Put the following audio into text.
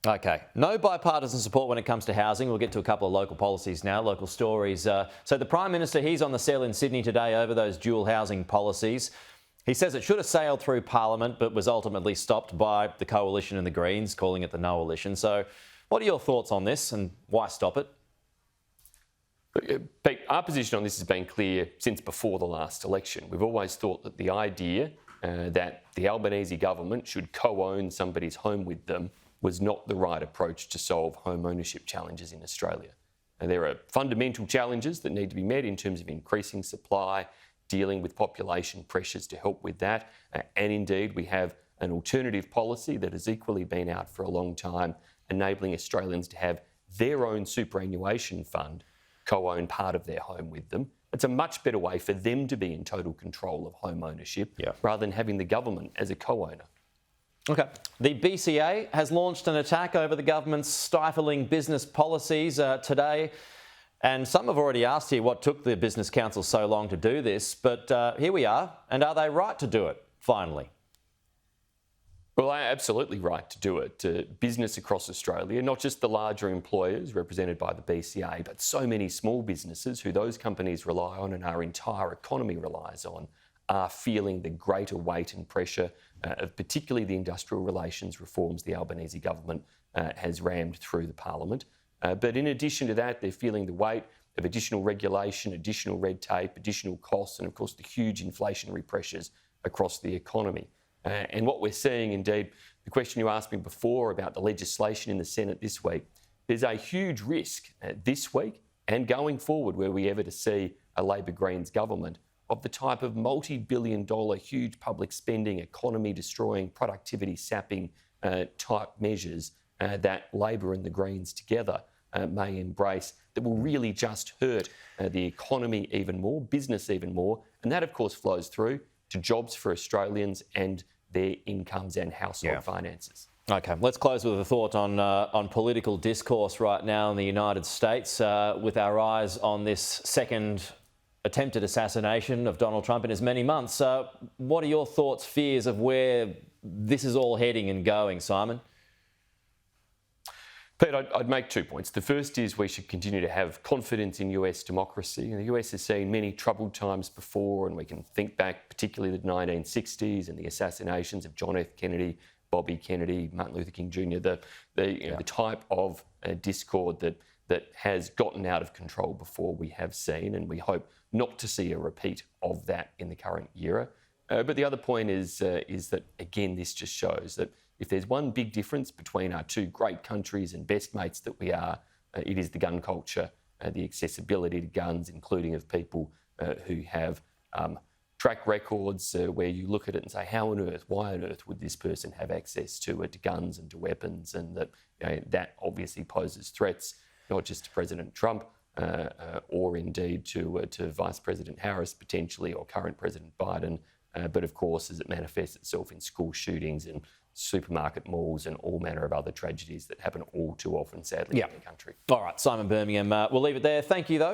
Okay, no bipartisan support when it comes to housing. We'll get to a couple of local policies now, local stories. So the Prime Minister, he's on the cell in Sydney today over those dual housing policies. He says it should have sailed through Parliament, but was ultimately stopped by the Coalition and the Greens, calling it the no-alition. So what are your thoughts on this and why stop it? Pete, our position on this has been clear since before the last election. We've always thought that the idea that the Albanese government should co-own somebody's home with them was not the right approach to solve home ownership challenges in Australia. And there are fundamental challenges that need to be met in terms of increasing supply, dealing with population pressures to help with that. And indeed, we have an alternative policy that has equally been out for a long time, enabling Australians to have their own superannuation fund co-own part of their home with them. It's a much better way for them to be in total control of home ownership rather than having the government as a co-owner. Okay. The BCA has launched an attack over the government's stifling business policies today. And some have already asked here what took the Business Council so long to do this. But here we are. And are they right to do it, finally? Well, they're absolutely right to do it. Business across Australia, not just the larger employers represented by the BCA, but so many small businesses who those companies rely on and our entire economy relies on, are feeling the greater weight and pressure of particularly the industrial relations reforms the Albanese government has rammed through the Parliament. But in addition to that, they're feeling the weight of additional regulation, additional red tape, additional costs, and of course the huge inflationary pressures across the economy. And what we're seeing, indeed, the question you asked me before about the legislation in the Senate this week, there's a huge risk this week and going forward were we ever to see a Labor Greens government of the type of multi-billion-dollar huge public spending, economy-destroying, productivity-sapping type measures that Labor and the Greens together may embrace that will really just hurt the economy even more, business even more. And that, of course, flows through to jobs for Australians and their incomes and household finances. Okay, let's close with a thought on political discourse right now in the United States with our eyes on this second attempted assassination of Donald Trump in as many months. What are your thoughts, fears of where this is all heading and going, Simon? Pete, I'd make 2 points. The first is we should continue to have confidence in US democracy. And the US has seen many troubled times before, and we can think back particularly to the 1960s and the assassinations of John F. Kennedy, Bobby Kennedy, Martin Luther King Jr., the type of discord that has gotten out of control before we have seen, and we hope not to see a repeat of that in the current era. But the other point is that, again, this just shows that if there's one big difference between our two great countries and best mates that we are, it is the gun culture, the accessibility to guns, including of people who have track records where you look at it and say, how on earth, why on earth would this person have access to guns and to weapons? And that that obviously poses threats, not just to President Trump or indeed to Vice President Harris potentially, or current President Biden, but of course as it manifests itself in school shootings and supermarket malls and all manner of other tragedies that happen all too often, sadly, in the country. All right, Simon Birmingham, we'll leave it there. Thank you, though.